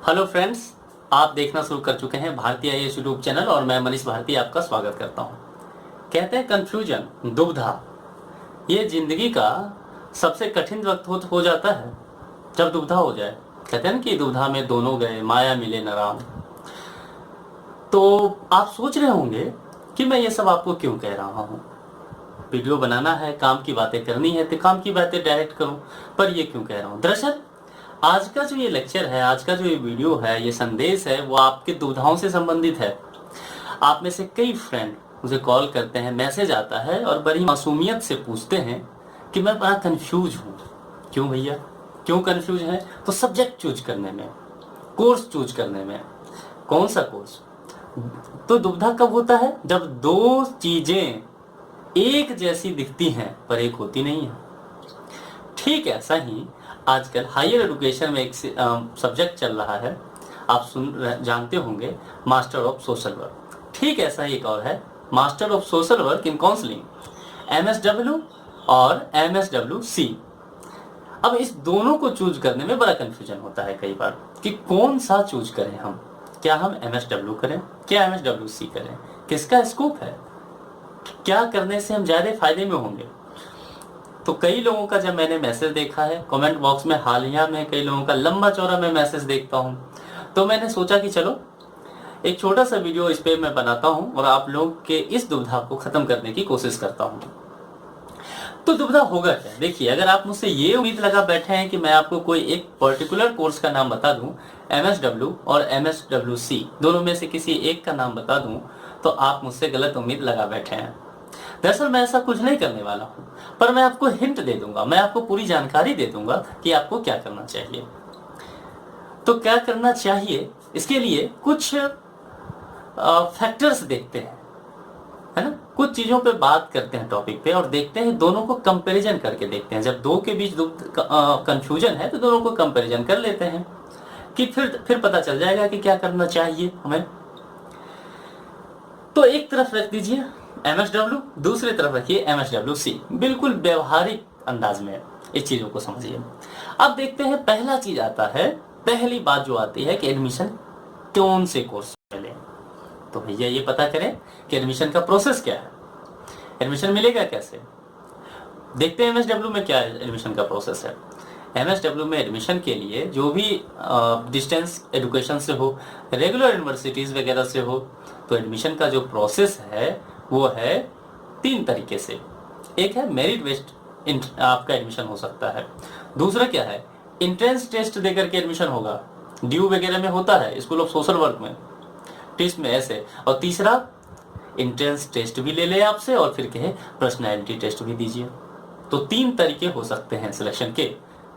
Hello friends, आप देखना शुरू कर चुके हैं भारतीय आईएएस यूट्यूब चैनल और मैं मनीष भारती आपका स्वागत करता हूं। कहते हैं कंफ्यूजन, दुविधा, ये जिंदगी का सबसे कठिन वक्त हो जाता है जब दुविधा हो जाए। कहते हैं ना कि दुविधा में दोनों गए, माया मिले न राम। तो आप सोच रहे होंगे कि मैं ये सब आपको क्यों कह रहा हूँ। वीडियो बनाना है, काम की बातें करनी है तो काम की बातें डायरेक्ट करूँ, पर ये क्यों कह रहा हूँ। दरअसल आज का जो ये लेक्चर है, आज का जो ये वीडियो है, ये संदेश है, वो आपकी दुविधाओं से संबंधित है। आप में से कई फ्रेंड मुझे कॉल करते हैं, मैसेज आता है और बड़ी मासूमियत से पूछते हैं कि मैं बड़ा कंफ्यूज हूँ। क्यों भैया, क्यों कंफ्यूज है? तो सब्जेक्ट चूज करने में, कोर्स चूज करने में। कौन सा कोर्स? तो दुविधा कब होता है? जब दो चीजें एक जैसी दिखती हैं पर एक होती नहीं है। ठीक ऐसा ही आजकल हायर एजुकेशन में एक सब्जेक्ट चल रहा है, आप जानते होंगे, मास्टर ऑफ सोशल वर्क। ठीक ऐसा ही एक और है, master of social work in counselling, MSW और MSWC। अब इस दोनों को चूज करने में बड़ा कंफ्यूजन होता है कई बार कि कौन सा चूज करें हम। क्या हम MSW करें, क्या MSWC करें, किसका स्कोप है, क्या करने से हम ज्यादा फायदे में होंगे। तो कई लोगों का जब मैंने मैसेज देखा है कमेंट बॉक्स में, हालिया में कई लोगों का लंबा चौड़ा मैं मैसेज देखता हूं, तो मैंने सोचा कि चलो एक छोटा सा वीडियो इस पे मैं बनाता हूं और आप लोग के इस दुविधा को खत्म करने की कोशिश करता हूं। तो दुविधा होगा क्या? देखिए, अगर आप मुझसे ये उम्मीद लगा बैठे हैं कि मैं आपको कोई एक पर्टिकुलर कोर्स का नाम बता दूं, MSW और MSWC दोनों में से किसी एक का नाम बता दूं, तो आप मुझसे गलत उम्मीद लगा बैठे हैं। दरअसल मैं ऐसा कुछ नहीं करने वाला हूं, पर मैं आपको हिंट दे दूंगा, मैं आपको पूरी जानकारी दे दूंगा कि आपको क्या करना चाहिए। तो क्या करना चाहिए, इसके लिए कुछ फैक्टर्स देखते हैं, है ना। कुछ चीजों पे बात करते हैं टॉपिक पे और देखते हैं, दोनों को कंपैरिजन करके देखते हैं। जब दो के बीच कंफ्यूजन है तो दोनों को कंपैरिजन कर लेते हैं कि फिर पता चल जाएगा कि क्या करना चाहिए हमें। तो एक तरफ रख दीजिए MSW, दूसरी तरफ रखिए MSWC। बिल्कुल व्यवहारिक अंदाज में इस चीजों को समझिए। अब देखते हैं, पहला चीज आता है, पहली बात जो आती है कि एडमिशन कौन से कोर्स में लें। तो भैया ये पता करें कि एडमिशन का प्रोसेस क्या है, एडमिशन मिलेगा कैसे। देखते हैं MSW में क्या एडमिशन का प्रोसेस है। MSW में एडमिशन के लिए जो भी डिस्टेंस एजुकेशन से हो, रेगुलर यूनिवर्सिटीज वगैरह से हो, तो एडमिशन का जो प्रोसेस है वो है 3 तरीके से। एक है मेरिट बेस्ड आपका एडमिशन हो सकता है। दूसरा क्या है, इंट्रेंस टेस्ट देकर के एडमिशन होगा, ड्यू वगैरह में होता है, स्कूल ऑफ सोशल वर्क में, टेस्ट में ऐसे। और तीसरा, इंट्रेंस टेस्ट भी ले ले आपसे और फिर कहे पर्सनैलिटी टेस्ट भी दीजिए। तो 3 तरीके हो सकते हैं सिलेक्शन के।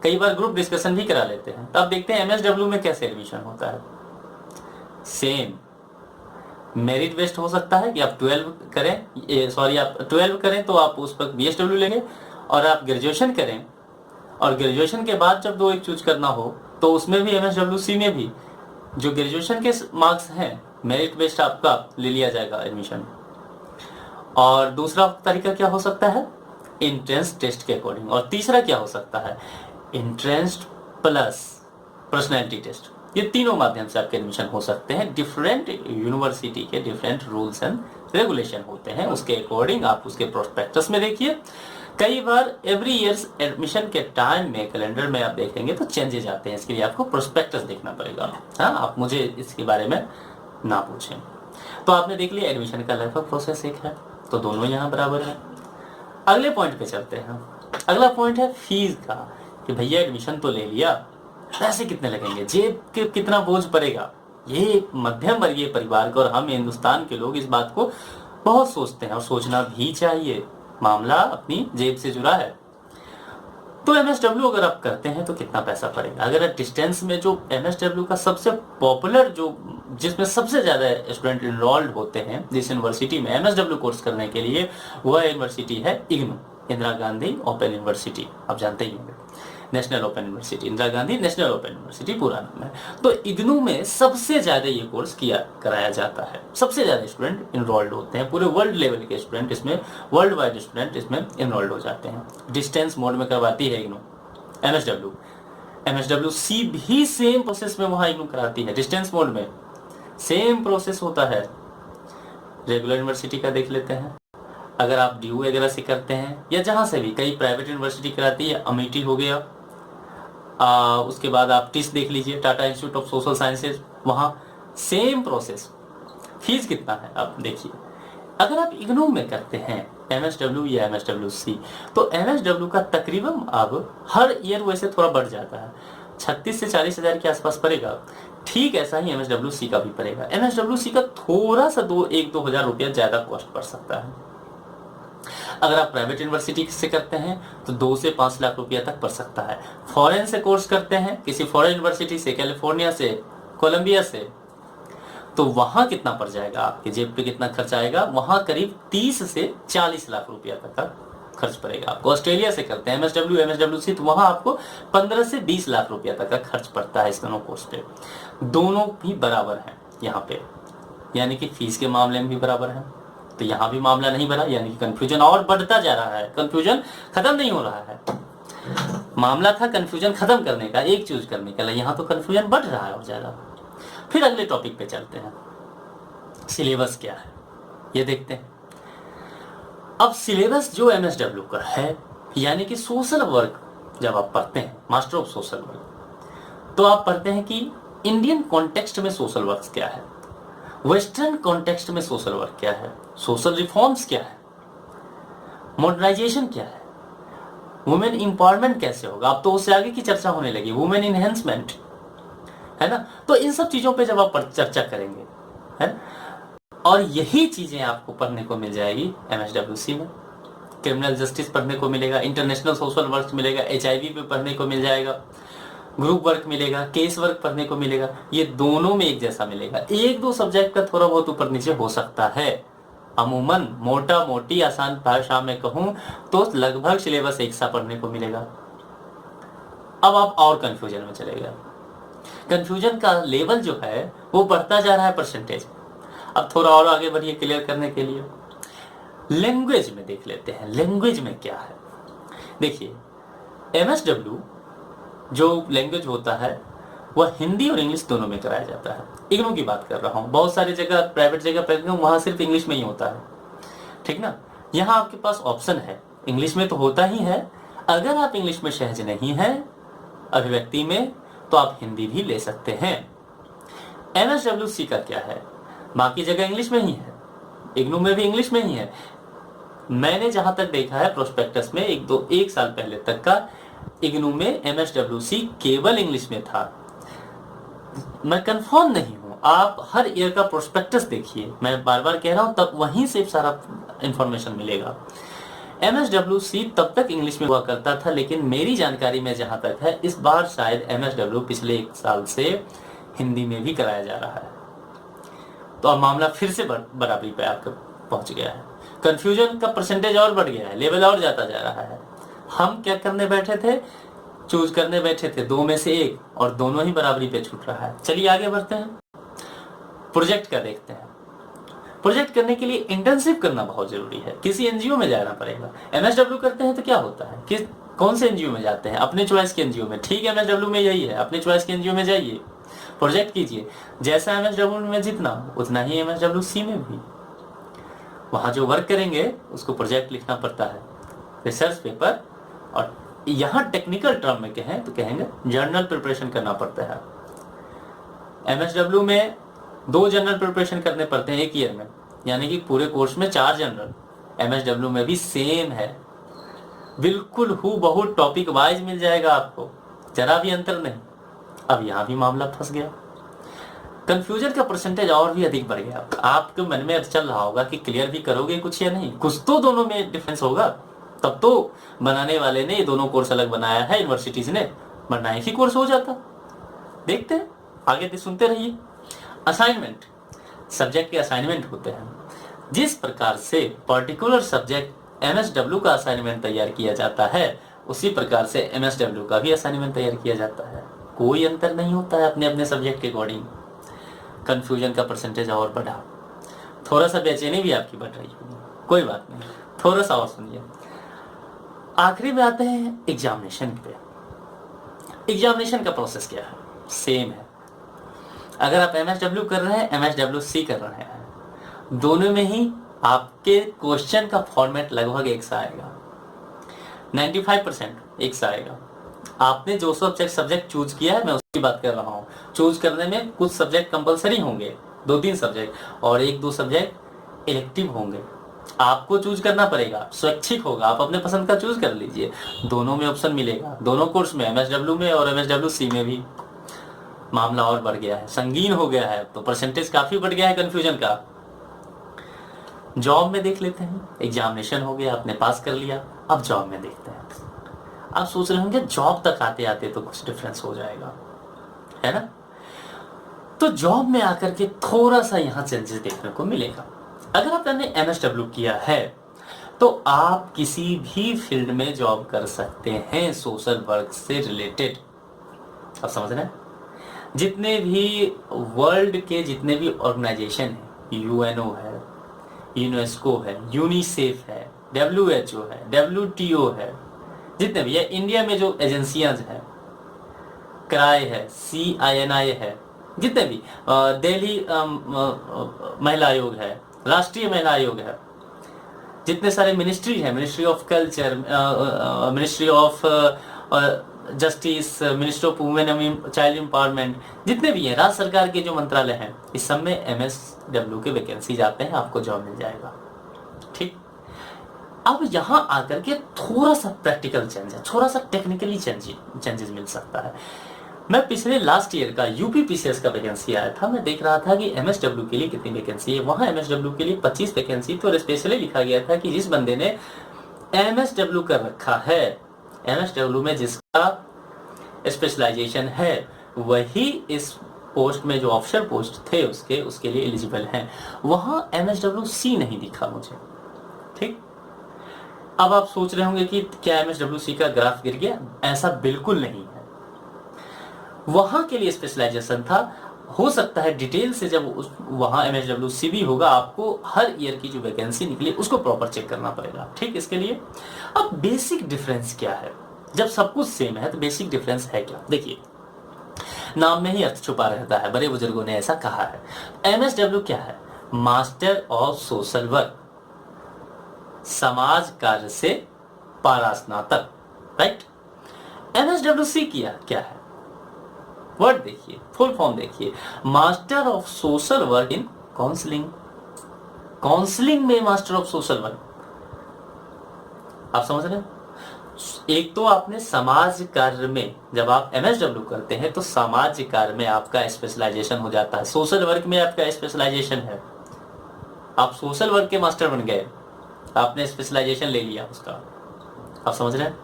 कई बार ग्रुप डिस्कशन भी करा लेते हैं। तो अब देखते हैं MSW में कैसे एडमिशन होता है। सेम मेरिट बेस्ड हो सकता है कि आप 12 करें, आप 12 करें तो आप उस पर BSW लेंगे, और आप ग्रेजुएशन करें और ग्रेजुएशन के बाद जब 2 एक चूज करना हो तो उसमें भी MSWC में भी जो ग्रेजुएशन के मार्क्स हैं मेरिट बेस्ड आपका ले लिया जाएगा एडमिशन। और दूसरा तरीका क्या हो सकता है, इंट्रेंस टेस्ट के अकॉर्डिंग। और तीसरा क्या हो सकता है, इंट्रेंस प्लस पर्सनैलिटी टेस्ट। ये तीनों माध्यम से आपके एडमिशन हो सकते हैं। डिफरेंट यूनिवर्सिटी के डिफरेंट रूल्स एंड रेगुलेशन होते हैं, उसके अकॉर्डिंग आप उसके प्रोस्पेक्टस में देखिए। कई बार एवरी ईयर्स एडमिशन के टाइम में कैलेंडर में आप देखेंगे तो चेंजेस आते हैं, इसके लिए आपको प्रोस्पेक्टस देखना पड़ेगा। हाँ, आप मुझे इसके बारे में ना पूछें। तो आपने देख लिया एडमिशन का लगभग प्रोसेस एक है, तो दोनों यहाँ बराबर है। अगले पॉइंट पे चलते हैं। अगला पॉइंट है फीस का, कि भैया एडमिशन तो ले लिया, पैसे कितने लगेंगे, जेब के कितना बोझ पड़ेगा। ये मध्यम वर्गीय परिवार को, और हम हिंदुस्तान के लोग इस बात को बहुत सोचते हैं और सोचना भी चाहिए। मामला अपनी जेब से जुड़ा है। तो MSW अगर आप करते हैं तो कितना पैसा पड़ेगा। अगर डिस्टेंस में जो MSW का सबसे पॉपुलर, जो जिसमें सबसे ज्यादा स्टूडेंट इनरोल्ड होते हैं जिस यूनिवर्सिटी में MSW कोर्स करने के लिए, वह यूनिवर्सिटी है IGNOU, Indira Gandhi open university. आप जानते ही होंगे, national open university, Indira Gandhi national open university पूरा नाम है। तो IGNOU में सबसे ज्यादा ये कोर्स कराया जाता है, सबसे ज्यादा स्टूडेंट इनरोल्ड होते हैं, पूरे वर्ल्ड लेवल के स्टूडेंट इसमें, वर्ल्ड वाइड स्टूडेंट इसमें इनरोल्ड हो जाते हैं। डिस्टेंस मोड में करवाती है IGNOU MSW। MSWC भी सेम प्रोसेस में वहां इग्नू कराती है, डिस्टेंस मोड में सेम प्रोसेस होता है। रेगुलर यूनिवर्सिटी का देख लेते हैं, अगर आप DU वगैरह से करते हैं या जहां से भी, कई प्राइवेट यूनिवर्सिटी कराती है, अमेठी हो गया, उसके बाद आप टिस देख लीजिए, Tata institute of social sciences, वहां सेम प्रोसेस। फीस कितना है आप देखिए। अगर आप इग्नू में करते हैं MSW या MSWC, तो MSW का तकरीबन अब हर ईयर वैसे थोड़ा बढ़ जाता है, 36 से 40 हज़ार के आसपास पड़ेगा। ठीक ऐसा ही MSWC का भी पड़ेगा। MSWC का थोड़ा सा 1-2 हज़ार रुपया ज्यादा कॉस्ट पड़ सकता है। अगर आप प्राइवेट यूनिवर्सिटी से करते हैं तो 2 से 5 लाख रुपया तक पड़ सकता है। फॉरेन से कोर्स करते हैं, किसी फॉरेन यूनिवर्सिटी से, कैलिफोर्निया से, कोलंबिया से, तो वहां कितना पड़ जाएगा, आपके जेब पे कितना खर्च आएगा, वहां करीब 30 से 40 लाख रुपया तक का खर्च पड़ेगा आपको। ऑस्ट्रेलिया से करते हैं MSWC, तो वहां आपको 15 से 20 लाख रुपया तक का खर्च पड़ता है इस दोनों कोर्स पे। दोनों भी बराबर हैं यहाँ पे, यानी कि फीस के मामले में भी बराबर है। तो यहाँ भी मामला नहीं बना, यानी कि कंफ्यूजन और बढ़ता जा रहा है, कंफ्यूजन खत्म नहीं हो रहा है। मामला था कंफ्यूजन खत्म करने का, एक चूज करने का, यहाँ तो कंफ्यूजन बढ़ रहा है और ज्यादा। फिर अगले टॉपिक पे चलते हैं, सिलेबस क्या है ये देखते हैं। अब सिलेबस जो MSW का है, यानी कि सोशल वर्क जब आप पढ़ते हैं, मास्टर ऑफ सोशल वर्क, तो आप पढ़ते हैं कि इंडियन कॉन्टेक्स्ट में सोशल वर्क क्या है, वेस्टर्न कॉन्टेक्स्ट में सोशल वर्क क्या है, सोशल रिफॉर्म्स क्या है, मॉडर्नाइजेशन क्या है, वुमेन इंपावरमेंट कैसे होगा, अब तो उससे आगे की चर्चा होने लगी, वुमेन इनहेंसमेंट, है ना। तो इन सब चीजों पे जब आप चर्चा करेंगे, है ना, और यही चीजें आपको पढ़ने को मिल जाएगी MSWC में। क्रिमिनल जस्टिस पढ़ने को मिलेगा, इंटरनेशनल सोशल वर्क मिलेगा, HIV पे पढ़ने को मिल जाएगा, ग्रुप वर्क मिलेगा, केस वर्क पढ़ने को मिलेगा। ये दोनों में एक जैसा मिलेगा, 1-2 सब्जेक्ट का थोड़ा बहुत ऊपर नीचे हो सकता है। अमूमन मोटा मोटी आसान भाषा में कहूं तो लगभग सिलेबस एक सा पढ़ने को मिलेगा। अब आप और कंफ्यूजन में चले गए। कंफ्यूजन का लेवल जो है वो बढ़ता जा रहा है परसेंटेज। अब थोड़ा और आगे बढ़िए क्लियर करने के लिए लैंग्वेज में देख लेते हैं, लैंग्वेज में क्या है। देखिए MSW जो लैंग्वेज होता है वह हिंदी और इंग्लिश दोनों में कराया जाता है। इग्नू की बात कर रहा हूँ, बहुत सारी जगह प्राइवेट जगह पर वहां सिर्फ इंग्लिश में ही होता है, ठीक ना। यहाँ आपके पास ऑप्शन है, इंग्लिश में तो होता ही है, अगर आप इंग्लिश में सहज नहीं है अभिव्यक्ति में तो आप हिंदी भी ले सकते हैं। MSWC का क्या है, बाकी जगह इंग्लिश में ही है, इग्नू में भी इंग्लिश में ही है। मैंने जहां तक देखा है प्रोस्पेक्टस में एक साल पहले तक का इग्नू में MSWC केवल इंग्लिश में था। मैं कंफर्म नहीं हूं, आप हर ईयर का प्रोस्पेक्टस देखिए, मैं बार बार कह रहा हूं, तब वहीं से सारा इंफॉर्मेशन मिलेगा। MSWC तब तक इंग्लिश में हुआ करता था, लेकिन मेरी जानकारी में जहां तक है इस बार शायद MSW पिछले 1 साल से हिंदी में भी कराया जा रहा है। तो अब मामला फिर से बराबरी पे आकर पहुंच गया है, कंफ्यूजन का परसेंटेज और बढ़ गया है, लेवल और जाता जा रहा है। हम क्या करने बैठे थे, चूज करने बैठे थे 2 में से 1 और दोनों ही बराबरी पे छूट रहा है। चलिए आगे बढ़ते हैं, प्रोजेक्ट का देखते हैं। प्रोजेक्ट करने के लिए इंटर्नशिप करना बहुत जरूरी है, किसी NGO में जाना पड़ेगा। MSW करते हैं तो क्या होता है कि कौन से NGO में जाते हैं, अपने चॉइस के NGO में, ठीक है MSW में यही है, अपने चॉइस के NGO में जाइए, प्रोजेक्ट कीजिए। जैसा MSW में जितना उतना ही MSWC में भी, वहां जो वर्क करेंगे उसको प्रोजेक्ट लिखना पड़ता है, रिसर्च पेपर, और यहाँ टेक्निकल टर्म में कहें तो कहेंगे जर्नल प्रिपरेशन करना पड़ता है। MSW में 2 जर्नल प्रिपरेशन करने पड़ते हैं 1 ईयर में, यानी कि पूरे कोर्स में 4 जर्नल। MSW में भी सेम है, बिल्कुल हूबहू टॉपिक वाइज मिल जाएगा आपको, जरा भी अंतर नहीं। अब यहाँ भी मामला फंस गया, कंफ्यूजन का परसेंटेज और भी अधिक बढ़ गया। आपके मन में चल रहा होगा कि क्लियर भी करोगे कुछ या नहीं, कुछ तो दोनों में डिफरेंस होगा, तब तो बनाने वाले ने ये दोनों कोर्स अलग बनाया है, यूनिवर्सिटीज ने, वरना एक ही कोर्स हो जाता। देखते हैं आगे, सुनते रहिए। असाइनमेंट, सब्जेक्ट के असाइनमेंट होते हैं। जिस प्रकार से पर्टिकुलर सब्जेक्ट MSW का असाइनमेंट तैयार किया जाता है, उसी प्रकार से MSW का भी असाइनमेंट तैयार किया जाता है। कोई अंतर नहीं होता है अपने अपने सब्जेक्ट के अकॉर्डिंग। कंफ्यूजन का परसेंटेज और बढ़ा, थोड़ा सा बेचैनी भी आपकी बढ़ रही है, कोई बात नहीं, थोड़ा सा और सुनिए। आखिरी में आते हैं एग्जामिनेशन पे। एग्जामिनेशन का प्रोसेस क्या है, सेम है। अगर आप MSW कर रहे हैं, MSWC कर रहे हैं, दोनों में ही आपके क्वेश्चन का फॉर्मेट लगभग एक सा आएगा, 95% एक सा आएगा। आपने जो सब्जेक्ट चूज किया है, मैं उसकी बात कर रहा हूँ। चूज करने में कुछ सब्जेक्ट कंपलसरी होंगे, 2-3 सब्जेक्ट, और 1-2 सब्जेक्ट इलेक्टिव होंगे। आपको चूज करना पड़ेगा, स्वैच्छिक होगा, आप अपने पसंद का चूज कर लीजिए। दोनों में ऑप्शन मिलेगा, दोनों कोर्स में, MSW में और MSWC में भी। मामला और बढ़ गया है, संगीन हो गया है, तो परसेंटेज काफी बढ़ गया है कंफ्यूजन का। जॉब में देख लेते हैं, एग्जामिनेशन हो गया, आपने पास कर लिया, अब जॉब में देखते हैं। आप सोच रहे होंगे जॉब तक आते आते तो कुछ डिफरेंस हो जाएगा, है ना? तो जॉब में आकर के थोड़ा सा यहाँ चेंजेस देखने को मिलेगा। अगर आपने MSW किया है तो आप किसी भी फील्ड में जॉब कर सकते हैं सोशल वर्क से रिलेटेड। आप समझ रहे हैं? जितने भी वर्ल्ड के जितने भी ऑर्गेनाइजेशन है, UNO है, यूनेस्को है, यूनिसेफ है, WHO है, WTO है, जितने भी है, इंडिया में जो एजेंसियां हैं, क्राई है, CINI है, जितने भी, दिल्ली महिला आयोग है, राष्ट्रीय महिला आयोग है, जितने सारे मिनिस्ट्री है, ministry of culture, ministry of justice, ministry of women and child empowerment, जितने भी हैं, राज्य सरकार के जो मंत्रालय हैं, इस सब में MSW के वैकेंसी जाते हैं, आपको जॉब मिल जाएगा। ठीक, अब यहां आकर के थोड़ा सा प्रैक्टिकल चेंज है, थोड़ा सा टेक्निकली चेंजेस मिल सकता है। मैं पिछले लास्ट ईयर का UPPCS का वैकेंसी आया था, मैं देख रहा था कि MSW के लिए कितनी वैकेंसी है। वहां MSW के लिए 25 वैकेंसी तो स्पेशली लिखा गया था कि जिस बंदे ने MSW कर रखा है, MSW में जिसका स्पेशलाइजेशन है, वही इस पोस्ट में जो ऑफिसर पोस्ट थे उसके लिए एलिजिबल हैं। वहां MSWC नहीं दिखा मुझे। ठीक, अब आप सोच रहे होंगे कि क्या MSWC का ग्राफ गिर गया? ऐसा बिल्कुल नहीं है। वहां के लिए स्पेशलाइजेशन था। हो सकता है डिटेल से जब वहां MSWC भी होगा, आपको हर ईयर की जो वैकेंसी निकली उसको प्रॉपर चेक करना पड़ेगा। ठीक, इसके लिए अब बेसिक डिफरेंस क्या है? जब सब कुछ सेम है तो बेसिक डिफरेंस है क्या? देखिए, नाम में ही अर्थ छुपा रहता है, बड़े बुजुर्गों ने ऐसा कहा है। MSW क्या है? मास्टर ऑफ सोशल वर्क, समाज कार्य से पारास्नातक, राइट? MSWC क्या है? वर्ड देखिए, फुल फॉर्म देखिए, master of social work in counselling. Counselling में मास्टर ऑफ सोशल वर्क, आप समझ रहे हैं? एक तो आपने समाज कार्य में, जब आप MSW करते हैं तो समाज कार्य में आपका स्पेशलाइजेशन हो जाता है, सोशल वर्क में आपका स्पेशलाइजेशन है। आप सोशल वर्क के मास्टर बन गए, आपने स्पेशलाइजेशन ले लिया उसका। आप समझ रहे हैं?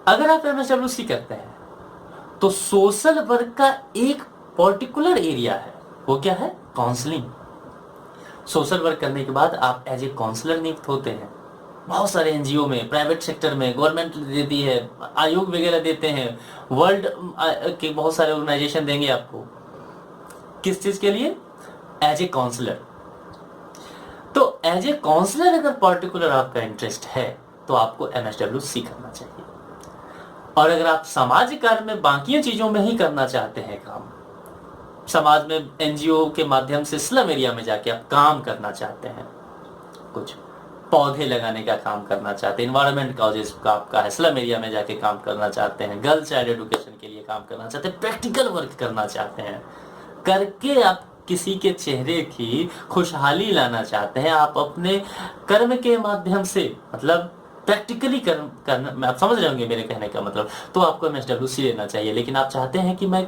अगर आप MSWC करते हैं तो सोशल वर्क का एक पर्टिकुलर एरिया है, वो क्या है? काउंसलिंग। सोशल वर्क करने के बाद आप एज ए काउंसलर नियुक्त होते हैं। बहुत सारे NGO में, प्राइवेट सेक्टर में, गवर्नमेंट देती है, आयोग वगैरह देते हैं, वर्ल्ड के बहुत सारे ऑर्गेनाइजेशन देंगे आपको। किस चीज के लिए? As a counselor. तो एज ए काउंसलर अगर पर्टिकुलर आपका इंटरेस्ट है तो आपको MSWC करना चाहिए। और अगर आप सामाजिक कार्य में बाकी चीजों में ही करना चाहते हैं काम, समाज में NGO के माध्यम से स्लम एरिया में जाके आप काम करना चाहते हैं, कुछ पौधे लगाने का काम करना चाहते हैं, इन्वायरमेंट कॉजेज का आपका है, स्लम एरिया में जाके काम करना चाहते हैं, गर्ल चाइल्ड एजुकेशन के लिए काम करना चाहते हैं, प्रैक्टिकल वर्क करना चाहते हैं, करके आप किसी के चेहरे की खुशहाली लाना चाहते हैं, आप अपने कर्म के माध्यम से, मतलब प्रैक्टिकली करना, आप समझ रहे होंगे मेरे कहने का मतलब, तो आपको MSWC लेना चाहिए। लेकिन आप चाहते हैं कि मैं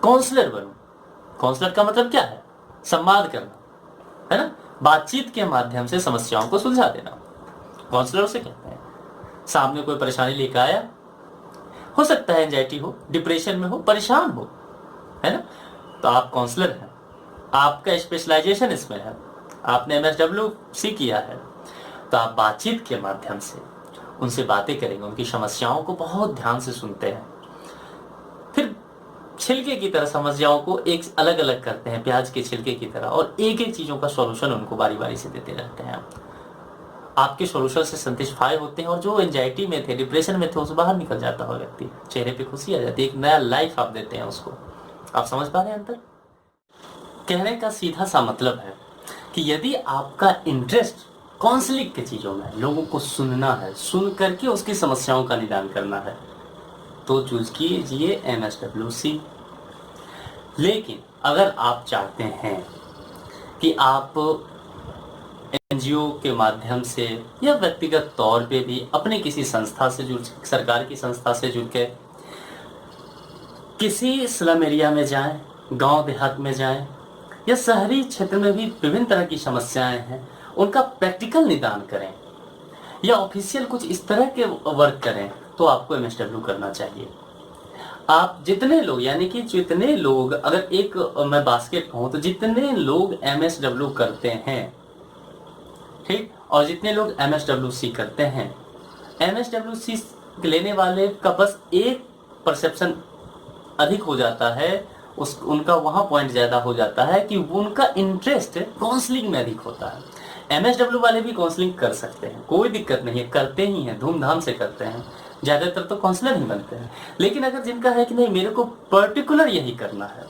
काउंसलर बनूं। काउंसलर का मतलब क्या है? संवाद करना, है ना? बातचीत के माध्यम से समस्याओं को सुलझा देना, काउंसलर उसे कहते हैं। सामने कोई परेशानी लेकर आया, हो सकता है एंजाइटी हो, डिप्रेशन में हो, परेशान हो, है ना? तो आप काउंसलर हैं, आपका स्पेशलाइजेशन इसमें है, आपने MSWC किया है, तो आप बातचीत के माध्यम से उनसे बातें करेंगे, उनकी समस्याओं को बहुत ध्यान से सुनते हैं, फिर छिलके की तरह समस्याओं को एक अलग अलग करते हैं, प्याज के छिलके की तरह, और एक एक चीजों का सॉल्यूशन उनको बारी बारी से देते रहते हैं। आपके सॉल्यूशन से सेटिस्फाई होते हैं और जो एंजाइटी में थे, डिप्रेशन में थे, उससे बाहर निकल जाता है व्यक्ति, चेहरे पे खुशी आ जाती है, एक नया लाइफ आप देते हैं उसको। आप समझ पा रहे हैं अंतर? कहने का सीधा सा मतलब है कि यदि आपका इंटरेस्ट काउंसलिंग की चीज़ों में, लोगों को सुनना है, सुन करके उसकी समस्याओं का निदान करना है, तो चूज कीजिए MSWC। लेकिन अगर आप चाहते हैं कि आप NGO के माध्यम से या व्यक्तिगत तौर पे भी अपने किसी संस्था से जुड़, सरकार की संस्था से जुड़ के किसी स्लम एरिया में जाएं, गांव देहात में जाएं, या शहरी क्षेत्र में भी विभिन्न तरह की समस्याएं हैं, उनका प्रैक्टिकल निदान करें, या ऑफिशियल कुछ इस तरह के वर्क करें, तो आपको MSW करना चाहिए। आप जितने लोग, यानी कि जितने लोग, अगर एक मैं बास्केट कहूँ तो जितने लोग MSW करते हैं, ठीक, और जितने लोग MSWC करते हैं, MSWC लेने वाले का बस एक परसेप्शन अधिक हो जाता है, उनका वहां पॉइंट ज्यादा हो जाता है कि उनका इंटरेस्ट काउंसलिंग में अधिक होता है। MSW वाले भी काउंसलिंग कर सकते हैं, कोई दिक्कत नहीं है, करते ही हैं, धूमधाम से करते हैं, ज्यादातर तो काउंसलर ही बनते हैं। लेकिन अगर जिनका है कि नहीं मेरे को पर्टिकुलर यही करना है,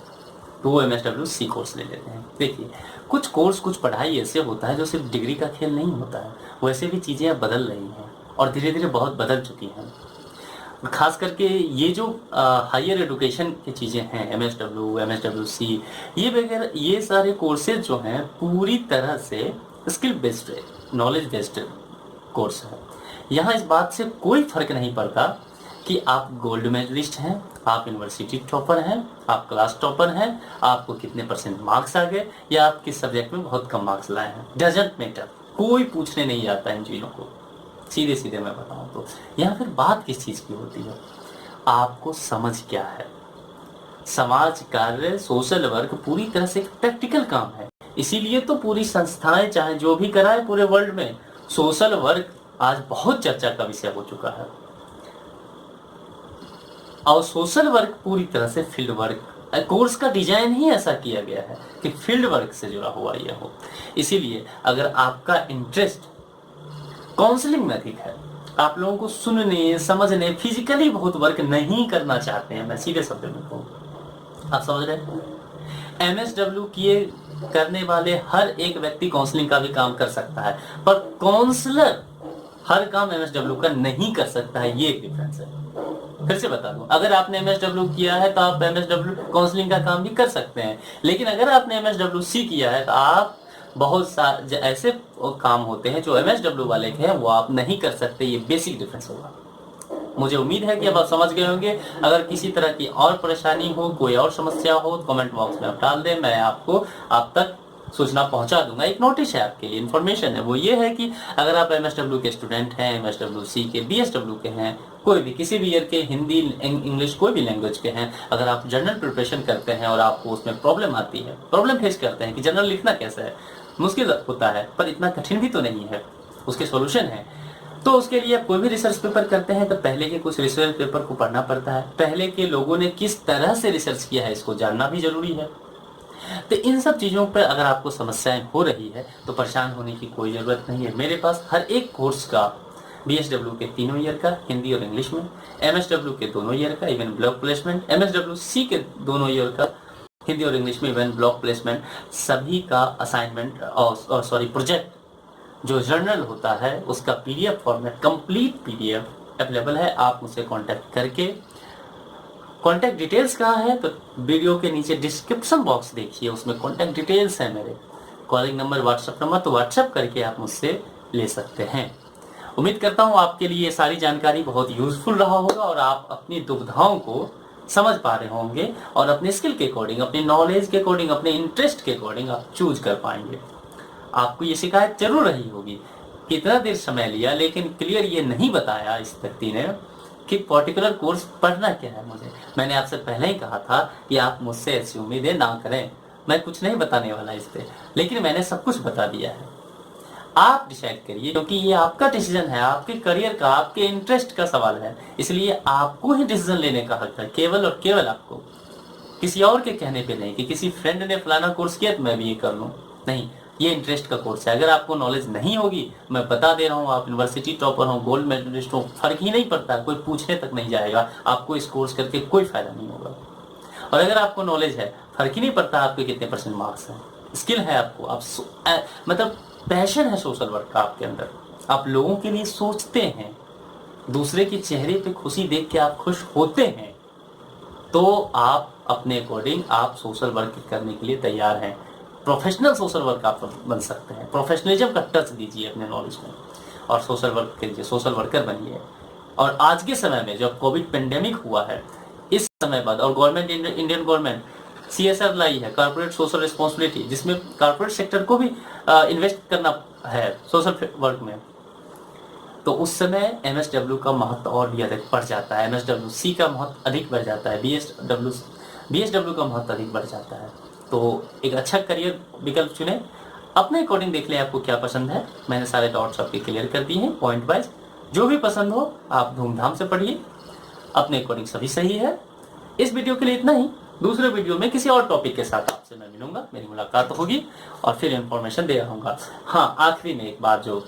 तो वो MSWC कोर्स ले लेते हैं। देखिए, कुछ कोर्स, कुछ पढ़ाई ऐसे होता है जो सिर्फ डिग्री का खेल नहीं होता है, वैसे भी चीजें अब बदल रही हैं और धीरे धीरे बहुत बदल चुकी हैं। खास करके ये जो हायर एजुकेशन की चीज़ें हैं, MSWC, ये वगैरह, ये सारे कोर्सेज जो हैं पूरी तरह से skill based, knowledge based course है। यहाँ इस बात से कोई फर्क नहीं पड़ता कि आप गोल्ड मेडलिस्ट हैं, आप यूनिवर्सिटी टॉपर हैं, आप क्लास टॉपर हैं, आपको कितने % मार्क्स आ गए, या आप किस सब्जेक्ट में बहुत कम मार्क्स लाए हैं, डजंट मैटर, कोई पूछने नहीं जाता इन चीज़ों को, सीधे सीधे मैं बताऊं तो। यहाँ फिर बात किस चीज़ की होती है, आपको समझ क्या है। समाज कार्य, सोशल वर्क पूरी तरह से एक प्रैक्टिकल काम है, इसीलिए तो पूरी संस्थाएं चाहे जो भी कराए पूरे वर्ल्ड में, सोशल वर्क आज बहुत चर्चा का विषय हो चुका है। और सोशल वर्क पूरी तरह से फील्ड वर्क, कोर्स का डिजाइन ही ऐसा किया गया है कि फील्ड वर्क से जुड़ा हुआ यह हो। इसीलिए अगर आपका इंटरेस्ट काउंसलिंग में अधिक है, आप लोगों को सुनने, समझने, फिजिकली बहुत वर्क नहीं करना चाहते हैं, मैं सीधे शब्द में कहूँ, आप समझ रहे हैं। MSW किए करने वाले हर एक व्यक्ति काउंसलिंग का भी काम कर सकता है, पर काउंसलर हर काम MSW का नहीं कर सकता है, ये एक डिफरेंस है। फिर से बता दूं, अगर आपने MSW किया है तो आप MSW काउंसलिंग का काम भी कर सकते हैं, लेकिन अगर आपने MSWC किया है तो आप बहुत सारे ऐसे काम होते हैं जो MSW वाले के हैं, वो आप नहीं कर सकते। ये बेसिक डिफरेंस होगा। मुझे उम्मीद है कि अब आप समझ गए होंगे। अगर किसी तरह की और परेशानी हो, कोई और समस्या हो, तो कमेंट बॉक्स में आप डाल दें, मैं आपको आप तक सूचना पहुंचा दूंगा। एक नोटिस है आपके लिए, इन्फॉर्मेशन है, वो ये है कि अगर आप MSW के स्टूडेंट हैं, MSWC के, BSW के हैं, कोई भी किसी भी ईयर के, हिंदी, इंग्लिश, कोई भी लैंग्वेज के हैं, अगर आप जनरल प्रिपरेशन करते हैं और आपको उसमें प्रॉब्लम आती है, प्रॉब्लम फेस करते हैं कि जनरल लिखना कैसे है, मुश्किल होता है पर इतना कठिन भी तो नहीं है, उसके सॉल्यूशन है, तो उसके लिए आप कोई भी रिसर्च पेपर करते हैं तो पहले के कुछ रिसर्च पेपर को पढ़ना पड़ता है, पहले के लोगों ने किस तरह से रिसर्च किया है इसको जानना भी जरूरी है। तो इन सब चीज़ों पर अगर आपको समस्याएं हो रही है तो परेशान होने की कोई ज़रूरत नहीं है। मेरे पास हर एक कोर्स का, BSW के 3 ईयर का हिंदी और इंग्लिश में, MSW के 2 ईयर का इवन ब्लॉक प्लेसमेंट, MSWC के 2 ईयर का हिंदी और इंग्लिश में इवन ब्लॉक प्लेसमेंट, सभी का असाइनमेंट और प्रोजेक्ट जो जर्नल होता है उसका PDF format, complete PDF available है। आप मुझसे कांटेक्ट करके, कांटेक्ट डिटेल्स कहाँ है तो वीडियो के नीचे डिस्क्रिप्शन बॉक्स देखिए, उसमें कांटेक्ट डिटेल्स है, मेरे कॉलिंग नंबर, व्हाट्सएप नंबर, तो व्हाट्सएप करके आप मुझसे ले सकते हैं। उम्मीद करता हूँ आपके लिए ये सारी जानकारी बहुत यूजफुल रहा होगा और आप अपनी दुविधाओं को समझ पा रहे होंगे और अपने स्किल के अकॉर्डिंग, अपनी नॉलेज के अकॉर्डिंग, अपने इंटरेस्ट के अकॉर्डिंग आप चूज कर पाएंगे। आपको ये शिकायत जरूर रही होगी कि इतना देर समय लिया लेकिन क्लियर ये नहीं बताया इस व्यक्ति ने कि पर्टिकुलर कोर्स पढ़ना क्या है। मैंने आपसे पहले ही कहा था कि आप मुझसे ऐसी उम्मीदें ना करें, मैं कुछ नहीं बताने वाला इस पे, लेकिन मैंने सब कुछ बता दिया है। आप डिसाइड करिए, क्योंकि ये आपका डिसीजन है, आपके करियर का, आपके इंटरेस्ट का सवाल है, इसलिए आपको ही डिसीजन लेने का हक है, केवल और केवल आपको, किसी और के कहने पे नहीं कि किसी फ्रेंड ने फलाना कोर्स किया तो मैं भी ये कर लूं, नहीं, ये इंटरेस्ट का कोर्स है। अगर आपको नॉलेज नहीं होगी, मैं बता दे रहा हूँ, आप यूनिवर्सिटी टॉपर हो, गोल्ड मेडलिस्ट हो, फर्क ही नहीं पड़ता, कोई पूछने तक नहीं जाएगा, आपको इस कोर्स करके कोई फायदा नहीं होगा। और अगर आपको नॉलेज है, फर्क ही नहीं पड़ता आपके कितने % मार्क्स हैं, स्किल है आपको, आप मतलब पैशन है सोशल वर्क का आपके अंदर, आप लोगों के लिए सोचते हैं, दूसरे के चेहरे पे खुशी देख के आप खुश होते हैं, तो आप अपने अकॉर्डिंग आप सोशल वर्क करने के लिए तैयार हैं। प्रोफेशनल सोशल वर्क आप बन सकते हैं। प्रोफेशनलिज्म का टच दीजिए अपने नॉलेज में और सोशल वर्क कीजिए, सोशल वर्कर बनिए। और आज के समय में जब कोविड पेंडेमिक हुआ है, इस समय बाद, और गवर्नमेंट, इंडियन गवर्नमेंट CSR लाई है, कॉर्पोरेट सोशल रिस्पॉन्सिबिलिटी, जिसमें कॉर्पोरेट सेक्टर को भी इन्वेस्ट करना है सोशल वर्क में, तो उस समय MSW का महत्व और भी अधिक बढ़ जाता है, MSWC का महत्व अधिक बढ़ जाता है, BSW का महत्व अधिक बढ़ जाता है। तो एक अच्छा करियर विकल्प चुने, अपने अकॉर्डिंग देख लें आपको क्या पसंद है। मैंने सारे डॉट्स आपके क्लियर कर दिए हैं पॉइंट वाइज, जो भी पसंद हो आप धूमधाम से पढ़िए, अपने अकॉर्डिंग सभी सही है। इस वीडियो के लिए इतना ही, दूसरे वीडियो में किसी और टॉपिक के साथ आपसे मैं मिलूंगा, मेरी मुलाकात होगी और फिर इंफॉर्मेशन दे रहूँगा। हाँ, आखिरी में एक बात जो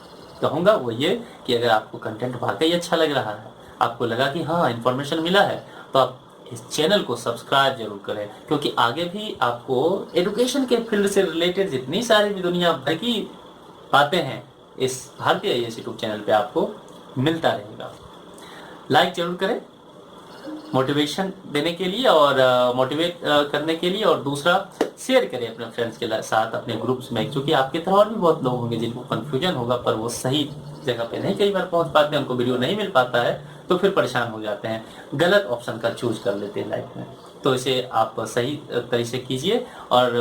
कहूँगा वो ये कि अगर आपको कंटेंट वाकई अच्छा लग रहा है, आपको लगा कि हाँ इन्फॉर्मेशन मिला है, तो आप इस चैनल को सब्सक्राइब जरूर करें, क्योंकि आगे भी आपको एजुकेशन के फील्ड से रिलेटेड जितनी सारी भी दुनिया भर की बातें हैं, इस भारतीय IAS यूट्यूब चैनल पे आपको मिलता रहेगा। लाइक जरूर करें मोटिवेशन देने के लिए और मोटिवेट करने के लिए, और दूसरा शेयर करें अपने फ्रेंड्स के साथ, अपने ग्रुप्स में, क्योंकि आपके तरह और भी बहुत लोग होंगे जिनको कन्फ्यूजन होगा, पर वो सही जगह पे नहीं कई बार पहुंच पाते हैं, उनको वीडियो नहीं मिल पाता है, तो फिर परेशान हो जाते हैं, गलत ऑप्शन का चूज कर लेते हैं लाइफ में। तो इसे आप सही तरीके से कीजिए। और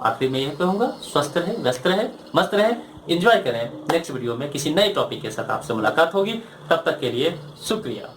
आखिर में यही कहूँगा, स्वस्थ रहे, व्यस्त रहे, मस्त रहे, एंजॉय करें। नेक्स्ट वीडियो में किसी नए टॉपिक के साथ आपसे मुलाकात होगी, तब तक के लिए शुक्रिया।